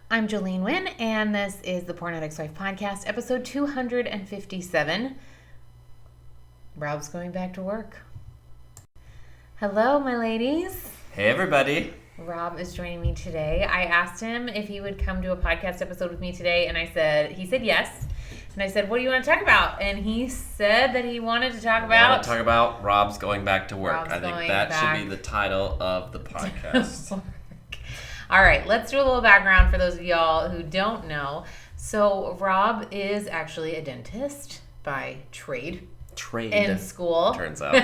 I'm Jolene Wynn, and this is the Porn Addict's Wife Podcast, episode 257. Rob's going back to work. Hello, my ladies. Hey, everybody. Rob is joining me today. I asked him if he would come do a podcast episode with me today, and he said yes. And I said, what do you want to talk about? And he said that he wanted to talk about... Rob's going back to work. Rob's I think that should be the title of the podcast. All right, let's do a little background for those of y'all who don't know. So Rob is actually a dentist by trade. In school. Turns out.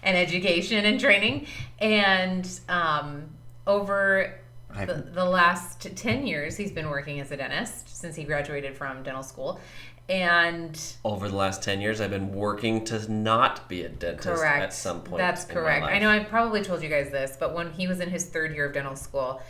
And education and training. And over the last 10 years, he's been working as a dentist since he graduated from dental school. And over the last 10 years, I've been working to not be a dentist at some point. That's correct. I know I probably told you guys this, but when he was in his third year of dental school,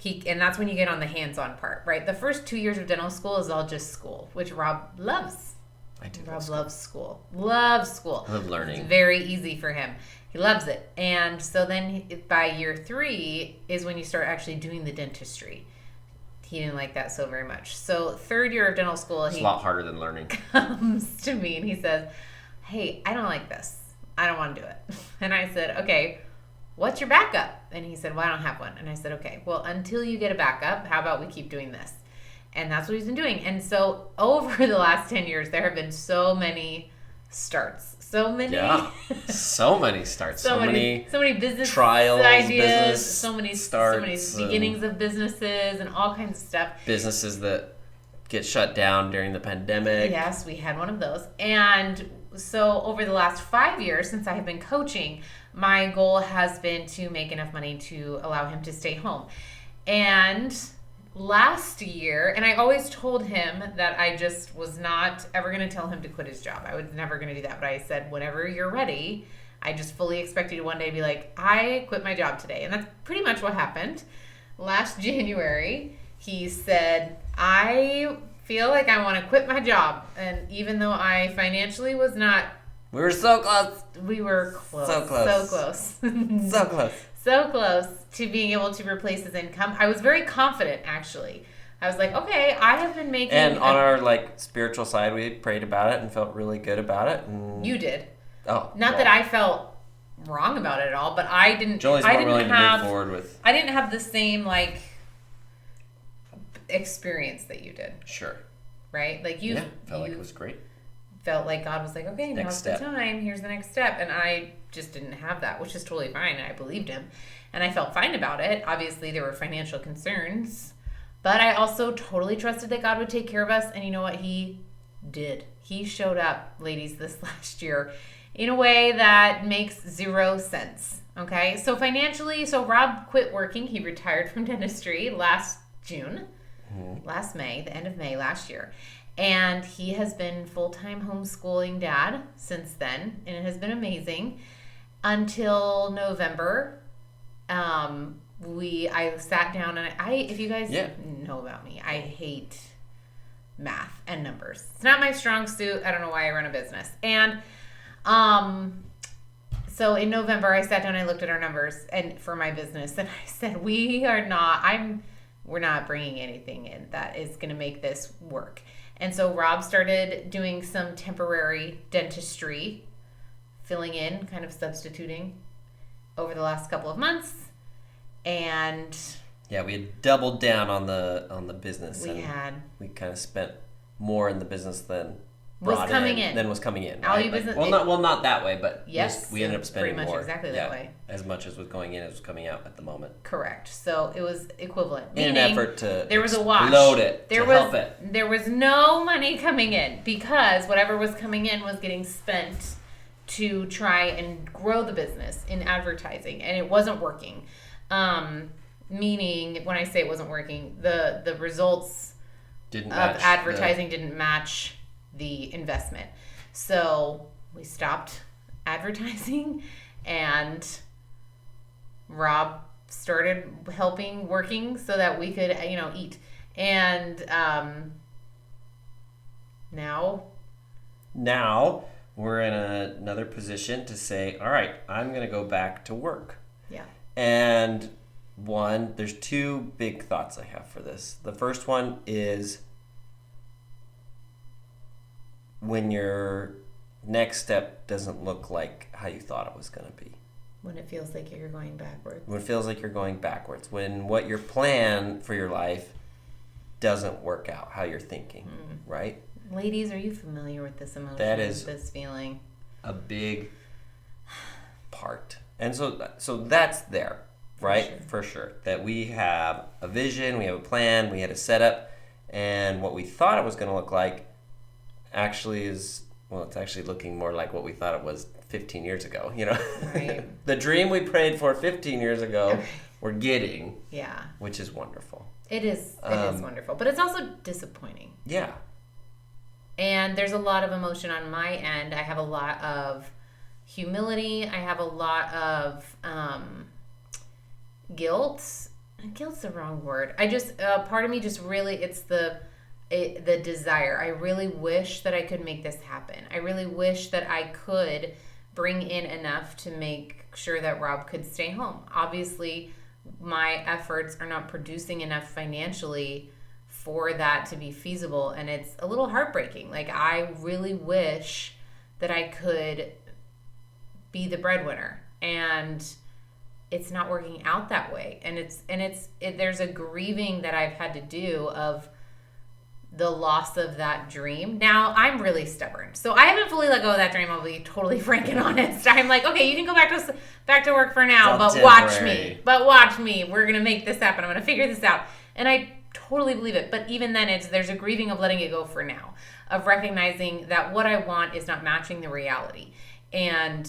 and that's when you get on the hands-on part, right? The first 2 years of dental school is all just school, which Rob loves. I do. Rob loves school. Loves school. I love learning. It's very easy for him. He loves it. And so then by year 3 is when you start actually doing the dentistry. He didn't like that so very much. So third year of dental school, it's a lot harder than learning. Comes to me and he says, hey, I don't like this. I don't want to do it. And I said, okay, what's your backup? And he said, well, I don't have one. And I said, okay, well, until you get a backup, how about we keep doing this? And that's what he's been doing. And so over the last 10 years, there have been so many starts. So many starts. So many business trials, ideas, so many beginnings of businesses and all kinds of stuff. Businesses that get shut down during the pandemic. Yes, we had one of those. And so over the last 5 years, since I have been coaching, my goal has been to make enough money to allow him to stay home. And last year, and I always told him that I just was not ever going to tell him to quit his job. I was never going to do that. But I said, whenever you're ready, I just fully expect you to one day be like, I quit my job today. And that's pretty much what happened. Last January, he said, I feel like I want to quit my job. And even though I financially was not... We were so close. We were close. So close. So close. So close. So close to being able to replace his income. I was very confident, actually. I was like, okay, I have been making... And on our spiritual side, we prayed about it and felt really good about it. And... You did. Oh. Not that I felt wrong about it at all, but I didn't... Jolie's more willing to move forward with... I didn't have the same, experience that you did. Sure. Right? Felt like it was great. Felt like God was like, okay, now's the time. Here's the next step. And I just didn't have that, which is totally fine. And I believed him. And I felt fine about it. Obviously, there were financial concerns. But I also totally trusted that God would take care of us. And you know what? He did. He showed up, ladies, this last year in a way that makes zero sense. Okay? So financially, Rob quit working. He retired from dentistry last June. Last May, the end of May last year. And he has been full-time homeschooling dad since then, and it has been amazing. Until November, I sat down and if you guys know about me, I hate math and numbers. It's not my strong suit. I don't know why I run a business. And so in November, I sat down and I looked at our numbers and for my business, and I said, we're not bringing anything in that is going to make this work. And so Rob started doing some temporary dentistry, filling in, kind of substituting over the last couple of months. And yeah, we had doubled down on the business. We kind of spent more in the business than was coming in. Business, not that way, but yes, we ended up spending pretty much more. Exactly that way. As much as was going in as was coming out at the moment. Correct. So it was equivalent. In an effort to there was a wash. Load it. Help it. There was no money coming in because whatever was coming in was getting spent to try and grow the business in advertising, and it wasn't working. Meaning, when I say it wasn't working, the results of advertising didn't match the investment. So we stopped advertising, and Rob started working so that we could, eat. And now we're in another position to say, all right, I'm going to go back to work. Yeah. And there's two big thoughts I have for this. The first one is when your next step doesn't look like how you thought it was going to be. When it feels like you're going backwards. When it feels like you're going backwards. When what your plan for your life doesn't work out how you're thinking, right? Ladies, are you familiar with this emotion? That is this feeling. A big part. And so that's there, right? For sure. That we have a vision, we have a plan, we had a setup, and what we thought it was going to look like actually is, well, it's actually looking more like what we thought it was 15 years ago, you know? Right. The dream we prayed for 15 years ago, we're getting. Yeah. Which is wonderful. It is wonderful. But it's also disappointing. Yeah. And there's a lot of emotion on my end. I have a lot of humility. I have a lot of guilt. Guilt's the wrong word. I just, part of me just really, it's the desire. I really wish that I could make this happen. I really wish that I could bring in enough to make sure that Rob could stay home. Obviously, my efforts are not producing enough financially for that to be feasible, and it's a little heartbreaking. Like, I really wish that I could be the breadwinner, and it's not working out that way. And there's a grieving that I've had to do of the loss of that dream. Now, I'm really stubborn, so I haven't fully let go of that dream. I'll be totally frank and honest. I'm like, okay, you can go back to work for now, but watch me. We're gonna make this happen. I'm gonna figure this out, and I totally believe it. But even then, there's a grieving of letting it go for now, of recognizing that what I want is not matching the reality. And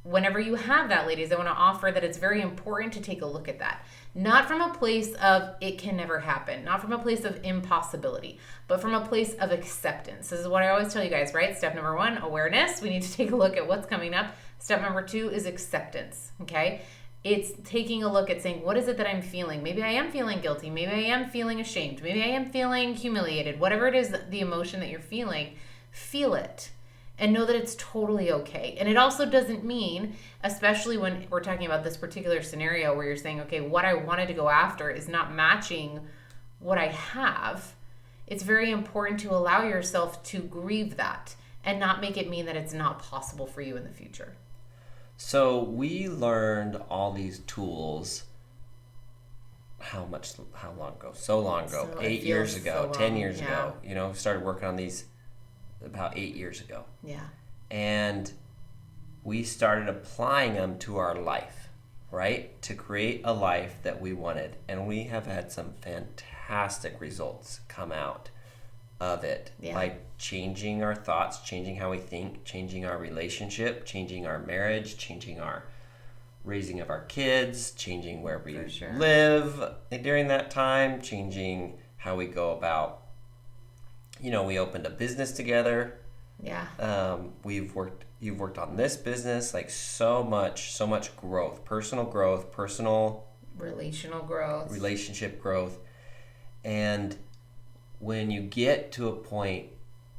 whenever you have that, ladies, I want to offer that it's very important to take a look at that. Not from a place of it can never happen, not from a place of impossibility, but from a place of acceptance. This is what I always tell you guys, right? Step number 1, awareness. We need to take a look at what's coming up. Step number 2 is acceptance, okay? It's taking a look at saying, what is it that I'm feeling? Maybe I am feeling guilty. Maybe I am feeling ashamed. Maybe I am feeling humiliated. Whatever it is, the emotion that you're feeling, feel it. And know that it's totally okay. And it also doesn't mean, especially when we're talking about this particular scenario where you're saying, okay, what I wanted to go after is not matching what I have. It's very important to allow yourself to grieve that and not make it mean that it's not possible for you in the future. So we learned all these tools how long ago? So long ago. So 8 years ago, so 10 years ago. You know, started working on these about 8 years ago. Yeah. And we started applying them to our life, right? To create a life that we wanted. And we have had some fantastic results come out of it by changing our thoughts, changing how we think, changing our relationship, changing our marriage, changing our raising of our kids, changing where we live during that time, changing how we go about. You know, we opened a business together. Yeah. You've worked on this business, like so much growth, personal growth, relational growth, relationship growth. And when you get to a point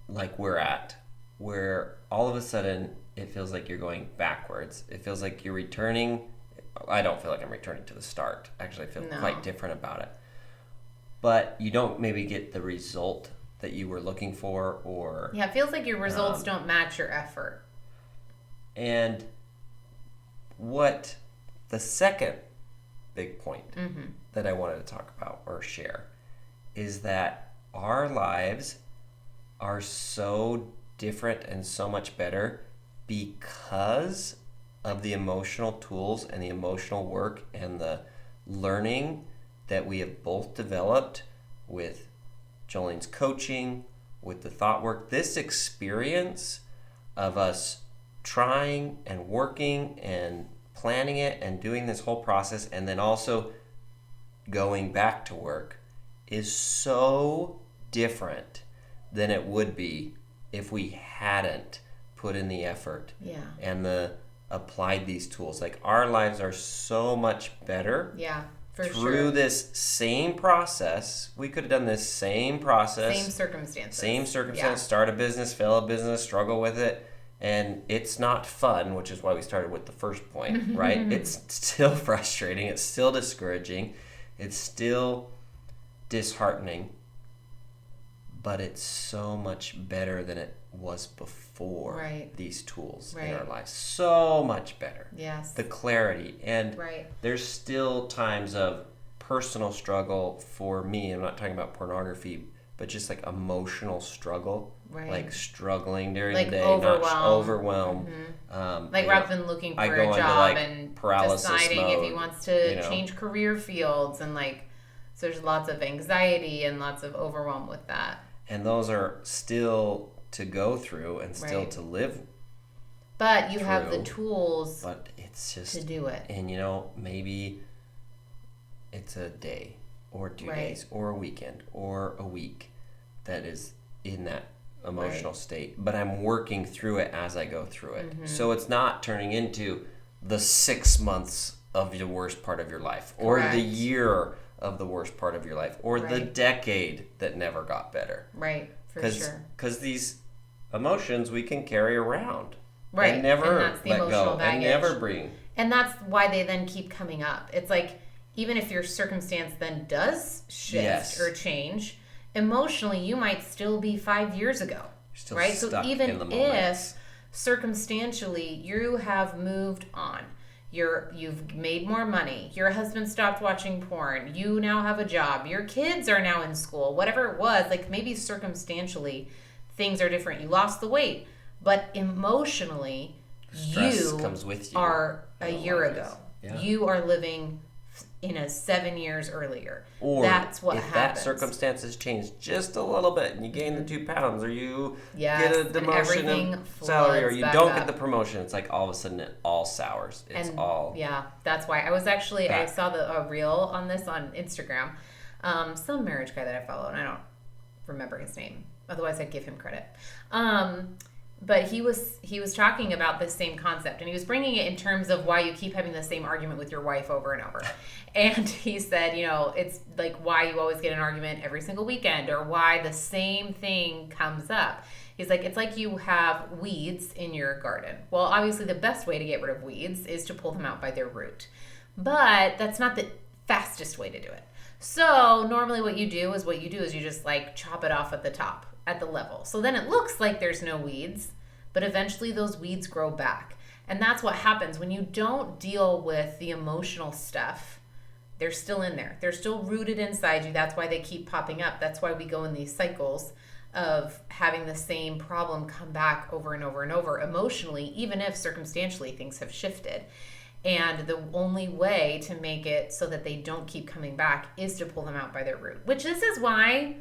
like we're at, where all of a sudden it feels like you're going backwards, it feels like you're returning. I don't feel like I'm returning to the start. Actually, I feel quite different about it. But you don't maybe get the result that you were looking for, or it feels like your results don't match your effort. And what the second big point that I wanted to talk about or share is that our lives are so different and so much better because of the emotional tools and the emotional work and the learning that we have both developed with Jolene's coaching, with the thought work. This experience of us trying and working and planning it and doing this whole process and then also going back to work is so different than it would be if we hadn't put in the effort and applied these tools. Like, our lives are so much better. Yeah. Through this same process. We could have done this same process. Same circumstances. Start a business, fail a business, struggle with it, And it's not fun, which is why we started with the first point, right? It's still frustrating. It's still discouraging. It's still disheartening. But it's so much better than it was before these tools in our lives. So much better. Yes. The clarity. And Right. there's still times of personal struggle for me. I'm not talking about pornography, but just like emotional struggle. Right. Like struggling during Like the day, overwhelmed. Like Rob's been looking for a job and deciding mode, if he wants to change career fields, and like, so there's lots of anxiety and lots of overwhelm with that. And those are still to go through and still to live. But you have the tools but it's just to do it. And maybe it's a day or 2 days or a weekend or a week that is in that emotional state, but I'm working through it as I go through it. So it's not turning into the 6 months of the worst part of your life, or the year of the worst part of your life, or the decade that never got better. Right, for sure. Because these emotions we can carry around. Right, and never and that's the let emotional go, baggage. and never bring. And that's why they then keep coming up. It's like, even if your circumstance then does shift or change, emotionally you might still be 5 years ago. You're still right? stuck So even in the moment. if circumstantially you have moved on, you've made more money, your husband stopped watching porn, you now have a job, your kids are now in school, whatever it was, like maybe circumstantially things are different. You lost the weight, but emotionally Stress comes with you are a year ago. Yeah. You are living in a 7 years earlier. Or that's what if happens. that circumstances change just a little bit and you gain the 2 pounds, or you get a and demotion everything in salary, or floods you back don't up. get the promotion, it's like all of a sudden it all sours. It's all that's why I was actually back. I saw a reel on this on Instagram. Some marriage guy that I follow, and I don't remember his name. Otherwise, I'd give him credit. But he was talking about this same concept, and he was bringing it in terms of why you keep having the same argument with your wife over and over. And he said, it's like why you always get an argument every single weekend, or why the same thing comes up. He's like, it's like you have weeds in your garden. Well, obviously the best way to get rid of weeds is to pull them out by their root. But that's not the fastest way to do it. So normally what you do is you just like chop it off at the top, at the level. So then it looks like there's no weeds, but eventually those weeds grow back. And that's what happens when you don't deal with the emotional stuff. They're still in there. They're still rooted inside you. That's why they keep popping up. That's why we go in these cycles of having the same problem come back over and over and over emotionally, even if circumstantially things have shifted. And the only way to make it so that they don't keep coming back is to pull them out by their root. Which this is why,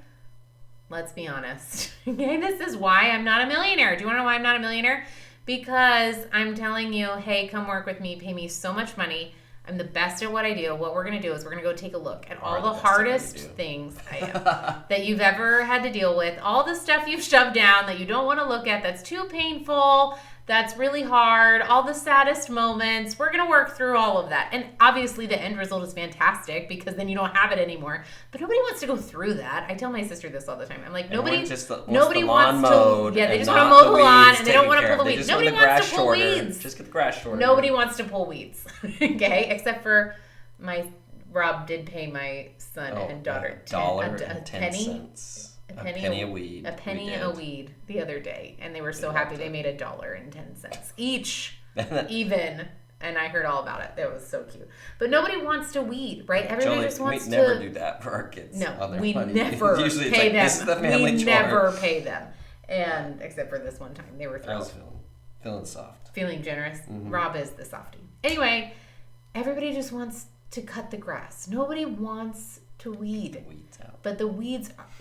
let's be honest, okay, this is why I'm not a millionaire. Do you want to know why I'm not a millionaire? Because I'm telling you, hey, come work with me, pay me so much money. I'm the best at what I do. What we're going to do is we're going to go take a look at all the hardest things that you've ever had to deal with, all the stuff you've shoved down that you don't want to look at, that's too painful, that's really hard, all the saddest moments. We're going to work through all of that. And obviously the end result is fantastic because then you don't have it anymore. But nobody wants to go through that. I tell my sister this all the time. I'm like, nobody wants to, they just want to mow the lawn and they don't want to pull the weeds. Nobody wants to pull weeds. Just get the grass shorter. Nobody wants to pull weeds. Okay? Except for Rob did pay my son and daughter a penny. A penny a weed. A penny a weed the other day, and they were so happy they made $1.10 each, even. And I heard all about it. That was so cute. But nobody wants to weed, right? Everybody just wants to. We never do that for our kids. No, we never pay them. This is the family chore. Never pay them, and except for this one time, they were thrilled. I was feeling soft, feeling generous. Mm-hmm. Rob is the softie. Anyway, everybody just wants to cut the grass. Nobody wants to weed. But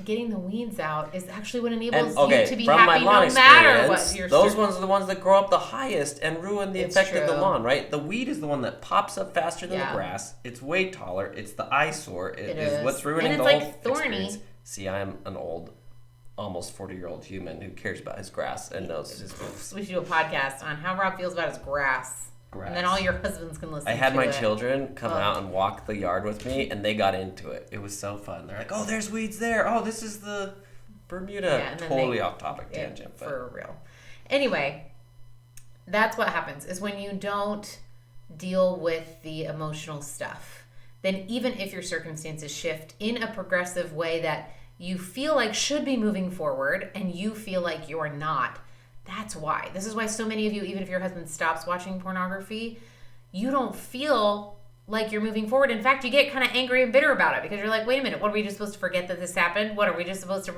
getting the weeds out is actually what enables you to be happy no matter what you're those ones are the ones that grow up the highest and ruin the effect of the lawn, right? The weed is the one that pops up faster than the grass. It's way taller. It's the eyesore. It is what's ruining the whole experience. See, I'm an old, almost 40-year-old human who cares about his grass and knows his moves. We should do a podcast on how Rob feels about his grass. And then all your husbands can listen to it. I had my children come out and walk the yard with me, and they got into it. It was so fun. They're like, oh, there's weeds there. Oh, this is the Bermuda. Totally off topic tangent. For real. Anyway, That's what happens, is when you don't deal with the emotional stuff, then even if your circumstances shift in a progressive way that you feel like should be moving forward and you feel like you're not, that's why. This is why so many of you, even if your husband stops watching pornography, you don't feel like you're moving forward. In fact, you get kind of angry and bitter about it because you're like, wait a minute, what, are we just supposed to forget that this happened? What, are we just supposed to,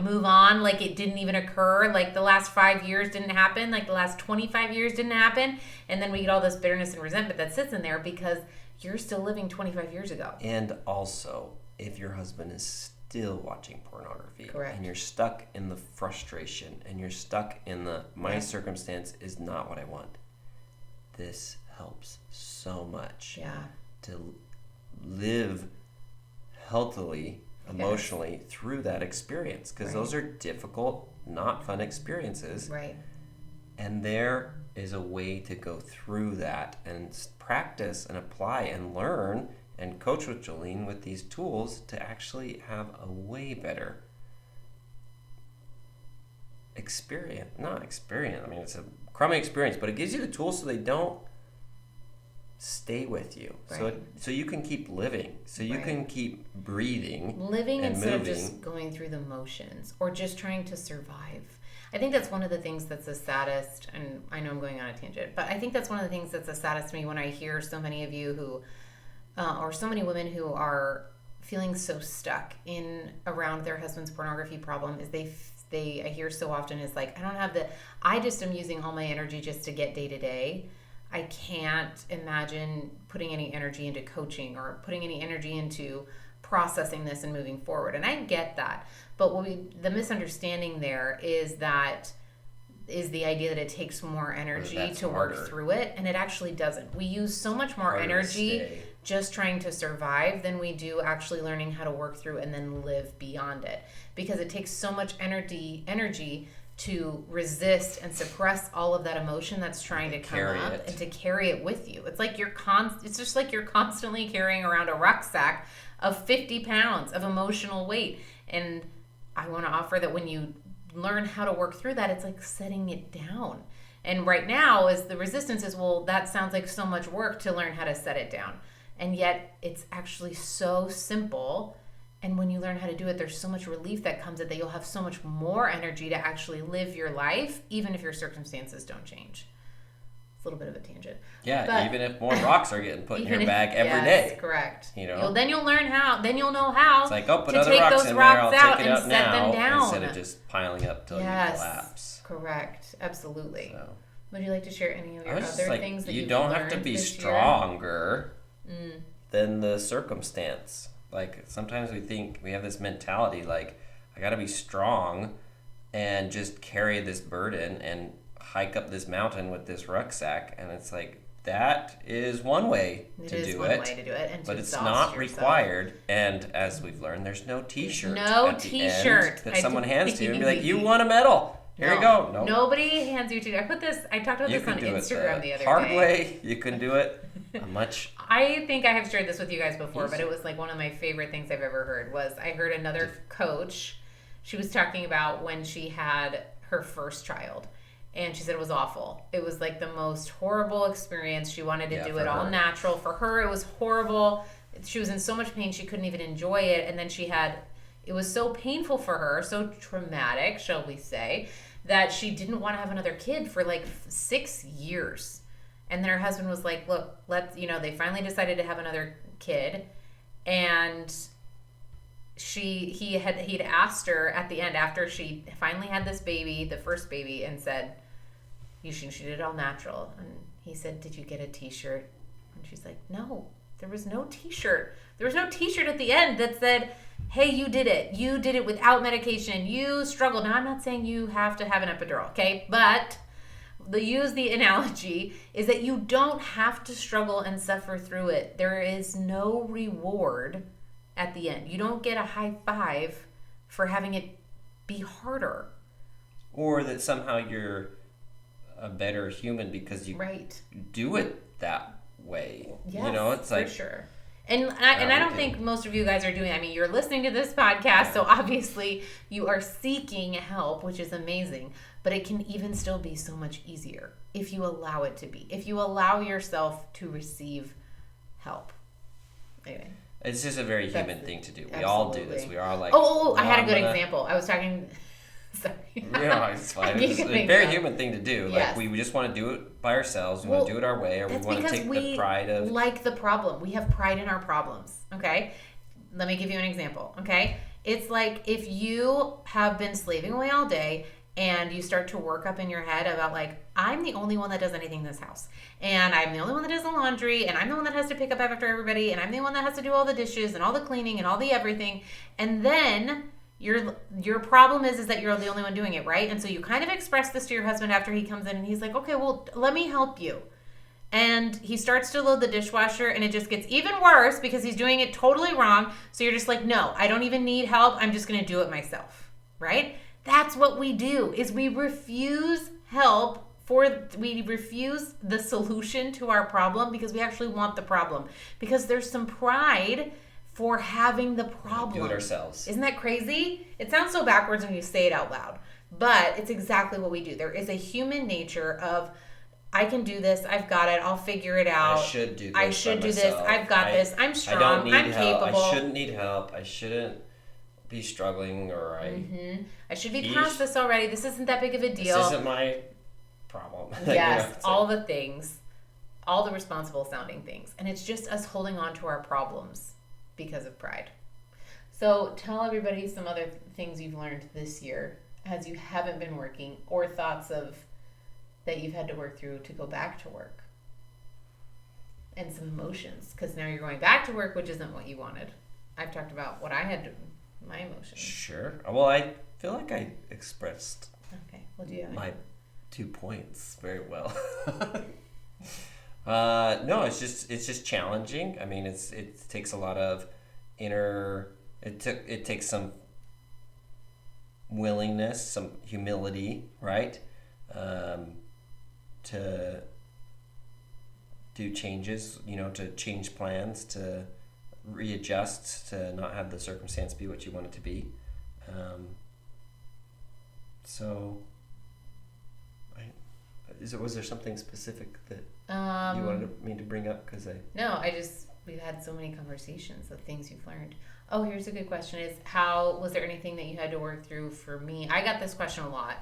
move on like it didn't even occur? Like the last 5 years didn't happen? Like the last 25 years didn't happen? And then we get all this bitterness and resentment that sits in there because you're still living 25 years ago. And also, if your husband is still watching pornography, correct, and you're stuck in the frustration and you're stuck in the, my circumstance is not what I want, this helps so much to live healthily emotionally through that experience, because those are difficult, not fun experiences, right? And there is a way to go through that and practice and apply and learn and coach with Jolene with these tools to actually have a way better experience. Not experience, I mean, it's a crummy experience, but it gives you the tools so they don't stay with you. Right. So you can keep living. So you can keep breathing. Living and instead moving. of just going through the motions or just trying to survive. I think that's one of the things that's the saddest, and I know I'm going on a tangent, but I think that's one of the things that's the saddest to me when I hear so many of you who, or so many women who are feeling so stuck in around their husband's pornography problem, is I hear so often is like, I just am using all my energy just to get day to day. I can't imagine putting any energy into coaching or putting any energy into processing this and moving forward. And I get that. But the misunderstanding there is the idea that it takes more energy to work through it. And it actually doesn't. We use so much more energy just trying to survive than we do actually learning how to work through and then live beyond it. Because it takes so much energy to resist and suppress all of that emotion that's trying to come up and to carry it with you. It's like it's just like you're constantly carrying around a rucksack of 50 pounds of emotional weight. And I want to offer that when you learn how to work through that, it's like setting it down. And right now is the resistance is, well, that sounds like so much work to learn how to set it down. And yet it's actually so simple. And when you learn how to do it, there's so much relief that comes that you'll have so much more energy to actually live your life, even if your circumstances don't change. It's a little bit of a tangent. Yeah, but even if more rocks are getting put in your bag every day. Correct. Then you'll learn how. Then you'll know how. It's like, put to other take rocks those in rocks there. I'll out take it and out set now them down instead of just piling up till you collapse. Correct. Absolutely. So. Would you like to share any of your other things that you you've don't learned have to be this stronger than the circumstance. Like sometimes we think we have this mentality like I got to be strong and just carry this burden and hike up this mountain with this rucksack, and it's like that is one way to do it, but it's not required. And as we've learned, there's no T-shirt. No T-shirt that someone hands to you and be like, "You won a medal. Here you go." Nope. Nobody hands you I talked about this on Instagram the other day. Hard way. You can do it. I think I have shared this with you guys before, but it was like one of my favorite things I've ever heard was I heard another coach. She was talking about when she had her first child, and she said it was awful. It was like the most horrible experience. She wanted to do it all natural. For her, it was horrible. She was in so much pain she couldn't even enjoy it, and then it was so painful for her, so traumatic, shall we say, that she didn't want to have another kid for like 6 years. And then her husband was like, look, they finally decided to have another kid. And he'd asked her at the end, after she finally had this baby, the first baby, and said, she did it all natural. And he said, did you get a T-shirt? And she's like, no, there was no T-shirt. There was no T-shirt at the end that said, hey, you did it. You did it without medication. You struggled. Now, I'm not saying you have to have an epidural, okay? But use the analogy is that you don't have to struggle and suffer through it. There is no reward at the end. You don't get a high five for having it be harder. Or that somehow you're a better human because you do it that way. Yes, it's like, for sure. And I don't think most of you guys are doing. I mean, you're listening to this podcast, so obviously you are seeking help, which is amazing. But it can even still be so much easier if you allow it to be. If you allow yourself to receive help. Anyway. It's just a very human thing to do. We all do this. We are like... I had a good example. I was talking... Sorry. No, it's fine. It's a very human thing to do. Yes. Like, we just want to do it by ourselves. We want to do it our way, or we want to take the pride of... like the problem. We have pride in our problems, okay? Let me give you an example, okay? It's like if you have been slaving away all day and you start to work up in your head about like, I'm the only one that does anything in this house. And I'm the only one that does the laundry. And I'm the one that has to pick up after everybody. And I'm the one that has to do all the dishes and all the cleaning and all the everything. And then... Your problem is that you're the only one doing it, right? And so you kind of express this to your husband after he comes in and he's like, okay, well, let me help you. And he starts to load the dishwasher and it just gets even worse because he's doing it totally wrong. So you're just like, no, I don't even need help. I'm just going to do it myself, right? That's what we do, is we refuse help. We refuse the solution to our problem because we actually want the problem. Because there's some pride for having the problem. Do it ourselves. Isn't that crazy? It sounds so backwards when you say it out loud, but it's exactly what we do. There is a human nature of, I can do this, I've got it, I'll figure it out. I should do this. I've got this, I'm strong, I'm capable. I shouldn't need help. I shouldn't be struggling, or I should be past this already. This isn't that big of a deal. This isn't my problem. Yes, all the things, all the responsible sounding things. And it's just us holding on to our problems because of pride. So tell everybody some other things you've learned this year as you haven't been working, or thoughts of that you've had to work through to go back to work, and some emotions, because now you're going back to work, which isn't what you wanted. I've talked about what I had to, my emotions. Sure. Well, I feel like I expressed my 2 points very well. No, it's just challenging. I mean, it takes a lot of it takes some willingness, some humility, right? To do changes, to change plans, to readjust, to not have the circumstance be what you want it to be. Was there something specific that you wanted me to bring up? We've had so many conversations of things you've learned. Oh, here's a good question: was there anything that you had to work through? For me, I got this question a lot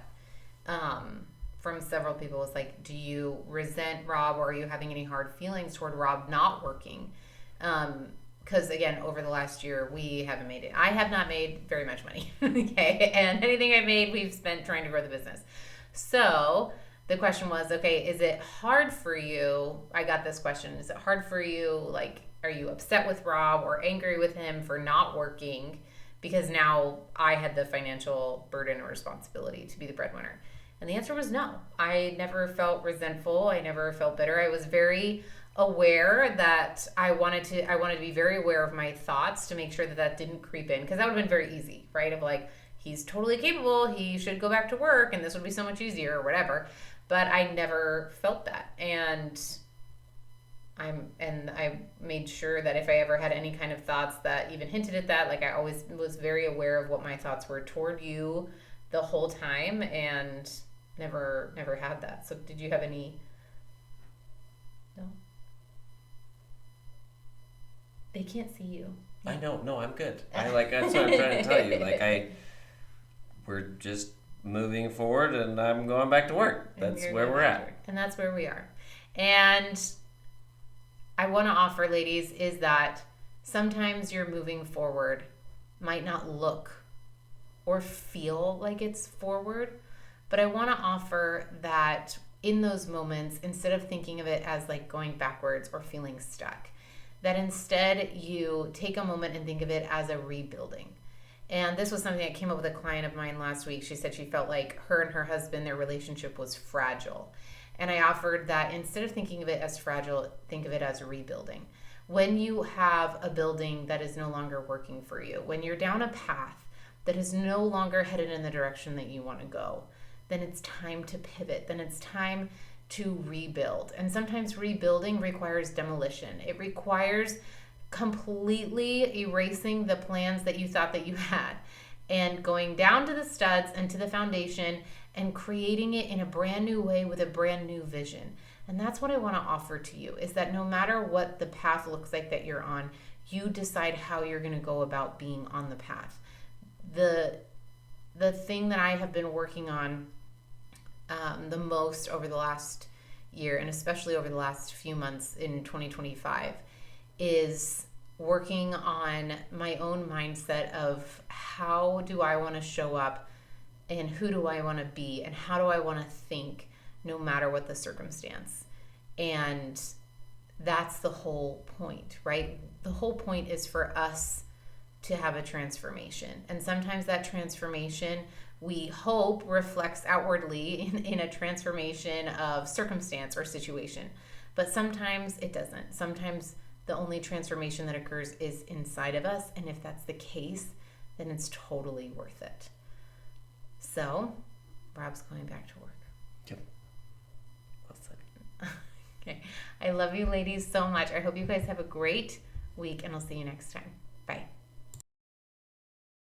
from several people. It's like, do you resent Rob, or are you having any hard feelings toward Rob not working? Because again, over the last year, we haven't made it. I have not made very much money. Okay, and anything I've made, we've spent trying to grow the business. So the question was, okay, is it hard for you? I got this question. Is it hard for you? Like, are you upset with Rob or angry with him for not working? Because now I had the financial burden or responsibility to be the breadwinner. And the answer was no. I never felt resentful. I never felt bitter. I was very aware that I wanted to be very aware of my thoughts to make sure that didn't creep in. Because that would have been very easy, right? Of like, he's totally capable. He should go back to work and this would be so much easier or whatever. But I never felt that. And I made sure that if I ever had any kind of thoughts that even hinted at that, like I always was very aware of what my thoughts were toward you the whole time, and never had that. So did you have any? No. They can't see you. I know. No, I'm good. That's what I'm trying to tell you. Like we're just moving forward, and I'm going back to work. That's where we're at. And that's where we are. And I want to offer, ladies, is that sometimes your moving forward might not look or feel like it's forward, but I want to offer that in those moments, instead of thinking of it as like going backwards or feeling stuck, that instead you take a moment and think of it as a rebuilding. And this was something that came up with a client of mine last week. She said she felt like her and her husband, their relationship was fragile. And I offered that instead of thinking of it as fragile, think of it as a rebuilding. When you have a building that is no longer working for you, when you're down a path that is no longer headed in the direction that you want to go, then it's time to pivot. Then it's time to rebuild. And sometimes rebuilding requires demolition. It requires completely erasing the plans that you thought that you had and going down to the studs and to the foundation and creating it in a brand new way with a brand new vision. And that's what I want to offer to you, is that no matter what the path looks like that you're on, you decide how you're going to go about being on the path. The thing that I have been working on the most over the last year, and especially over the last few months in 2025, is working on my own mindset of how do I want to show up and who do I want to be and how do I want to think no matter what the circumstance. And that's the whole point, right? The whole point is for us to have a transformation. And sometimes that transformation, we hope, reflects outwardly in a transformation of circumstance or situation. But sometimes it doesn't. Sometimes the only transformation that occurs is inside of us. And if that's the case, then it's totally worth it. So, Rob's going back to work. Yep. Well said. Okay. I love you ladies so much. I hope you guys have a great week, and I'll see you next time. Bye.